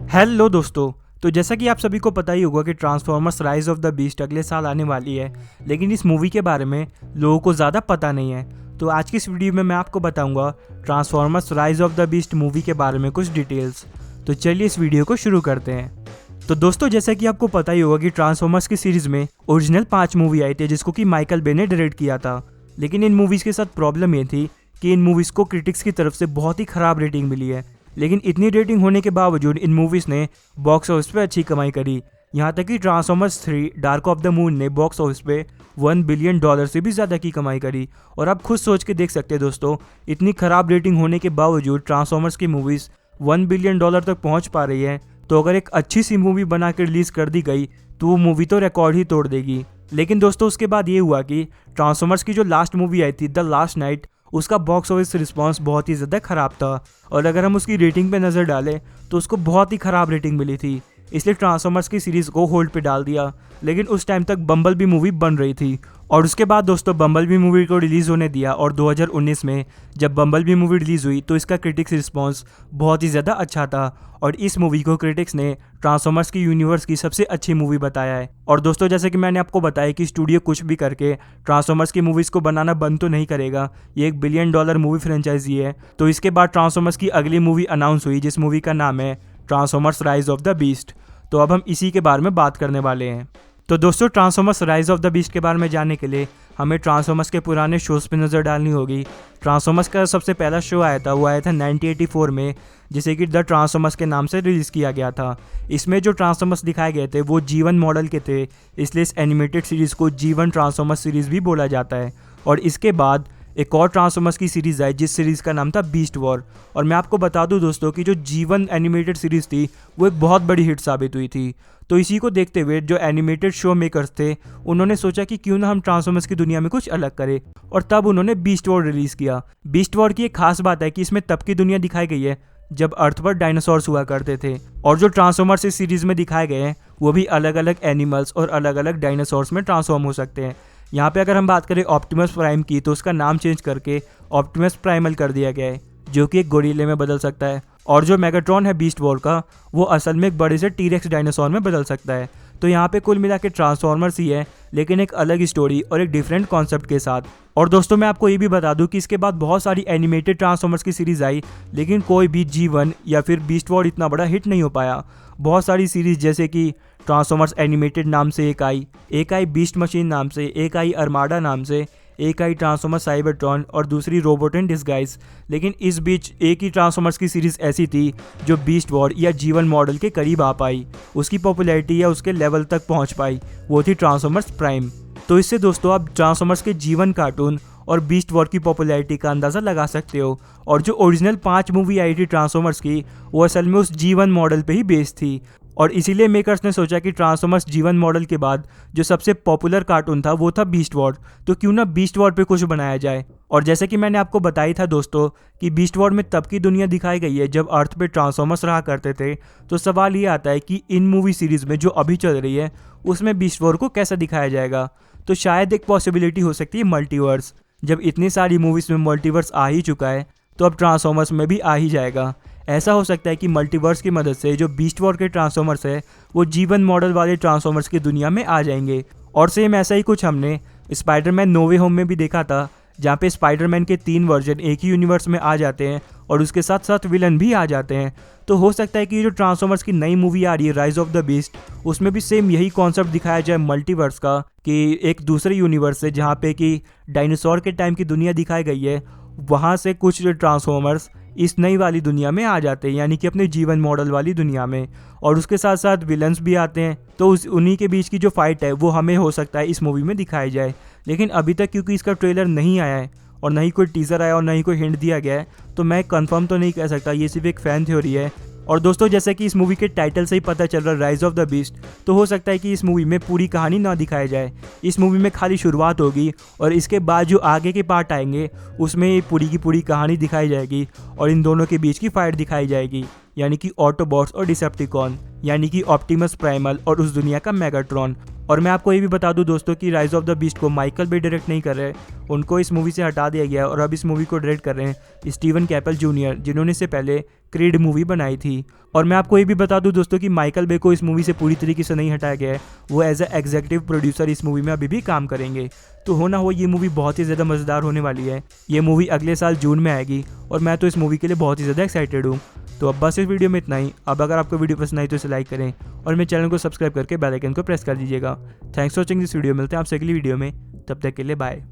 Hello दोस्तों। तो जैसा कि आप सभी को पता ही होगा कि transformers rise of the beast अगले साल आने वाली है, लेकिन इस मूवी के बारे में लोगों को ज़्यादा पता नहीं है। तो आज की इस वीडियो में मैं आपको बताऊंगा transformers rise of the beast movie के बारे में कुछ डिटेल्स। तो चलिए इस वीडियो को शुरू करते हैं। तो दोस्तों, जैसा कि आपको पता ही होगा कि ट्रांसफॉर्मर्स की सीरीज़ में ओरिजिनल 5 मूवी आई थी जिसको कि माइकल बे ने डायरेक्ट किया था। लेकिन इन मूवीज़ के साथ प्रॉब्लम ये थी कि इन मूवीज़ को क्रिटिक्स की तरफ से बहुत ही ख़राब रेटिंग मिली है। लेकिन इतनी रेटिंग होने के बावजूद इन मूवीज़ ने बॉक्स ऑफिस पे अच्छी कमाई करी। यहाँ तक कि transformers 3 dark of the moon ने बॉक्स ऑफिस पे $1 बिलियन से भी ज़्यादा की कमाई करी। और आप खुद सोच के देख सकते हैं दोस्तों, इतनी ख़राब रेटिंग होने के बावजूद ट्रांसफॉर्मर्स की मूवीज़ $1 बिलियन तक पहुँच पा रही है। तो अगर एक अच्छी सी मूवी बना के रिलीज़ कर दी गई तो वो मूवी तो रिकॉर्ड ही तोड़ देगी। लेकिन दोस्तों, उसके बाद ये हुआ कि ट्रांसफॉर्मर्स की जो लास्ट मूवी आई थी द लास्ट नाइट, उसका बॉक्स ऑफिस रिस्पांस बहुत ही ज़्यादा ख़राब था। और अगर हम उसकी रेटिंग पे नज़र डालें तो उसको बहुत ही ख़राब रेटिंग मिली थी, इसलिए ट्रांसफॉर्मर्स की सीरीज़ को होल्ड पे डाल दिया। लेकिन उस टाइम तक बम्बल बी मूवी बन रही थी और उसके बाद दोस्तों बम्बल बी मूवी को रिलीज़ होने दिया। और 2019 में जब बम्बल बी मूवी रिलीज़ हुई तो इसका क्रिटिक्स रिस्पांस बहुत ही ज़्यादा अच्छा था और इस मूवी को क्रिटिक्स ने ट्रांसफॉर्मर्स की यूनिवर्स की सबसे अच्छी मूवी बताया है। और दोस्तों, जैसे कि मैंने आपको बताया कि स्टूडियो कुछ भी करके ट्रांसफॉर्मर्स की मूवीज़ को बनाना बंद तो नहीं करेगा। ये $1 बिलियन मूवी फ्रेंचाइजी है। तो इसके बाद ट्रांसफॉर्मर्स की अगली मूवी अनाउंस हुई जिस मूवी का नाम है transformers rise of the beast. तो अब हम इसी के बारे में बात करने वाले हैं। तो दोस्तों, transformers rise of the beast के बारे में जानने के लिए हमें ट्रांसफॉर्मर्स के पुराने शोज़ पे नज़र डालनी होगी। ट्रांसफॉर्मर्स का सबसे पहला शो आया था 1984 में, जिसे कि द ट्रांसफॉर्मर्स के नाम से रिलीज़ किया गया था। इसमें जो ट्रांसफॉर्मर्स दिखाए गए थे वो जीवन मॉडल के थे, इसलिए इस एनिमेटेड सीरीज़ को जीवन ट्रांसफॉर्मर्स सीरीज़ भी बोला जाता है। और इसके बाद एक और ट्रांसफॉर्मर्स की सीरीज़ आई जिस सीरीज़ का नाम था बीस्ट वॉर। और मैं आपको बता दूं दोस्तों कि जो जीवन एनिमेटेड सीरीज़ थी वो एक बहुत बड़ी हिट साबित हुई थी। तो इसी को देखते हुए जो एनिमेटेड शो मेकर्स थे उन्होंने सोचा कि क्यों ना हम ट्रांसफॉर्मर्स की दुनिया में कुछ अलग करें, और तब उन्होंने बीस्ट वॉर रिलीज़ किया। बीस्ट वॉर की एक खास बात है कि इसमें तब की दुनिया दिखाई गई है जब अर्थ पर डायनासोर्स हुआ करते थे, और जो ट्रांसफॉर्मर्स इस सीरीज़ में दिखाए गए हैं वो भी अलग अलग एनिमल्स और अलग अलग डायनासोर्स में ट्रांसफॉर्म हो सकते हैं। यहाँ पे अगर हम बात करें ऑप्टिमस प्राइम की तो उसका नाम चेंज करके ऑप्टिमस प्राइमल कर दिया गया है, जो कि एक गोरिल्ले में बदल सकता है। और जो मेगाट्रॉन है बीस्ट वॉर का, वो असल में एक बड़े से टीरेक्स डायनासोर में बदल सकता है। तो यहाँ पे कुल मिला के ट्रांसफॉर्मर्स ही है, लेकिन एक अलग स्टोरी और एक डिफरेंट कॉन्सेप्ट के साथ। और दोस्तों, मैं आपको ये भी बता दूं कि इसके बाद बहुत सारी एनिमेटेड ट्रांसफॉर्मर्स की सीरीज़ आई, लेकिन कोई भी जीवन या फिर बीस्ट वॉर इतना बड़ा हिट नहीं हो पाया। बहुत सारी सीरीज़ जैसे कि ट्रांसफॉर्मर्स एनिमेटेड नाम से एक आई बीस्ट मशीन नाम से, एक आई अर्माडा नाम से, एक आई ट्रांसफॉर्मर्स साइबरट्रॉन और दूसरी रोबोट इन डिस्गाइज। लेकिन इस बीच एक ही ट्रांसफॉर्मर्स की सीरीज़ ऐसी थी जो बीस्ट वॉर या जीवन मॉडल के करीब आ पाई, उसकी पॉपुलैरिटी या उसके लेवल तक पहुंच पाई, वो थी ट्रांसफॉर्मर्स प्राइम। तो इससे दोस्तों आप ट्रांसफॉर्मर्स के जीवन कार्टून और बीस्ट वॉर की पॉपुलैरिटी का अंदाज़ा लगा सकते हो। और जो ओरिजिनल 5 मूवी आई थी ट्रांसफॉर्मर्स की, वो असल में उस जीवन मॉडल पे ही बेस्ड थी। और इसीलिए मेकर्स ने सोचा कि ट्रांसफॉर्मर्स जीवन मॉडल के बाद जो सबसे पॉपुलर कार्टून था वो था बीस्ट वॉर, तो क्यों ना बीस्ट वॉर पे कुछ बनाया जाए। और जैसे कि मैंने आपको बताया था दोस्तों कि बीस्ट वॉर में तब की दुनिया दिखाई गई है जब अर्थ पे ट्रांसफॉर्मर्स रहा करते थे। तो सवाल ये आता है कि इन मूवी सीरीज़ में जो अभी चल रही है उसमें बीस्ट वॉर को कैसे दिखाया जाएगा। तो शायद एक पॉसिबिलिटी हो सकती है मल्टीवर्स। जब इतनी सारी मूवीज़ में मल्टीवर्स आ ही चुका है तो अब ट्रांसफॉर्मर्स में भी आ ही जाएगा। ऐसा हो सकता है कि मल्टीवर्स की मदद से जो बीस्ट वॉर के ट्रांसफॉर्मर्स है वो जीवन मॉडल वाले ट्रांसफॉर्मर्स की दुनिया में आ जाएंगे। और सेम ऐसा ही कुछ हमने स्पाइडरमैन नो वे होम में भी देखा था, जहाँ पे स्पाइडरमैन के 3 वर्जन एक ही यूनिवर्स में आ जाते हैं और उसके साथ साथ विलन भी आ जाते हैं। तो हो सकता है कि जो ट्रांसफॉर्मर्स की नई मूवी आ रही है राइज ऑफ द बीस्ट, उसमें भी सेम यही कॉन्सेप्ट दिखाया जाए मल्टीवर्स का, कि एक दूसरे यूनिवर्स से जहाँ पे कि डायनासोर के टाइम की दुनिया दिखाई गई है, वहाँ से कुछ ट्रांसफॉर्मर्स इस नई वाली दुनिया में आ जाते हैं, यानी कि अपने जीवन मॉडल वाली दुनिया में। और उसके साथ साथ विलन्स भी आते हैं। तो उन्हीं के बीच की जो फाइट है वो हमें हो सकता है इस मूवी में दिखाई जाए। लेकिन अभी तक क्योंकि इसका ट्रेलर नहीं आया है और ना ही कोई टीज़र आया और ना ही कोई हिंट दिया गया है, तो मैं कंफर्म तो नहीं कह सकता, ये सिर्फ एक फ़ैन थ्योरी है। और दोस्तों, जैसे कि इस मूवी के टाइटल से ही पता चल रहा है राइज ऑफ द बीस्ट, तो हो सकता है कि इस मूवी में पूरी कहानी ना दिखाई जाए। इस मूवी में खाली शुरुआत होगी और इसके बाद जो आगे के पार्ट आएंगे उसमें पूरी की पूरी कहानी दिखाई जाएगी और इन दोनों के बीच की फाइट दिखाई जाएगी, यानी कि ऑटोबॉट्स और डिसेप्टिकॉन, यानी कि ऑप्टिमस प्राइमल और उस दुनिया का मेगाट्रॉन। और मैं आपको ये भी बता दूं दोस्तों कि राइज ऑफ द बीस्ट को माइकल बे डायरेक्ट नहीं कर रहे, उनको इस मूवी से हटा दिया गया है और अब इस मूवी को डायरेक्ट कर रहे हैं स्टीवन कैपेल जूनियर, जिन्होंने इससे पहले क्रीड मूवी बनाई थी। और मैं आपको ये भी बता दूं दोस्तों कि माइकल बे को इस मूवी से पूरी तरीके से नहीं हटाया गया है, वो एज ए एग्जीक्यूटिव प्रोड्यूसर इस मूवी में अभी भी काम करेंगे। तो हो ना हो ये मूवी बहुत ही ज़्यादा मज़ेदार होने वाली है। ये मूवी अगले साल जून में आएगी और मैं तो इस मूवी के लिए बहुत ही ज़्यादा एक्साइटेड हूँ। तो अब बस इस वीडियो में इतना ही। अब अगर आपको वीडियो पसंद आई तो इसे लाइक करें और मेरे चैनल को सब्सक्राइब करके बेल आइकन को प्रेस कर दीजिएगा। Thanks for watching this video. मिलते हैं आपसे अगली वीडियो में, तब तक के लिए बाय।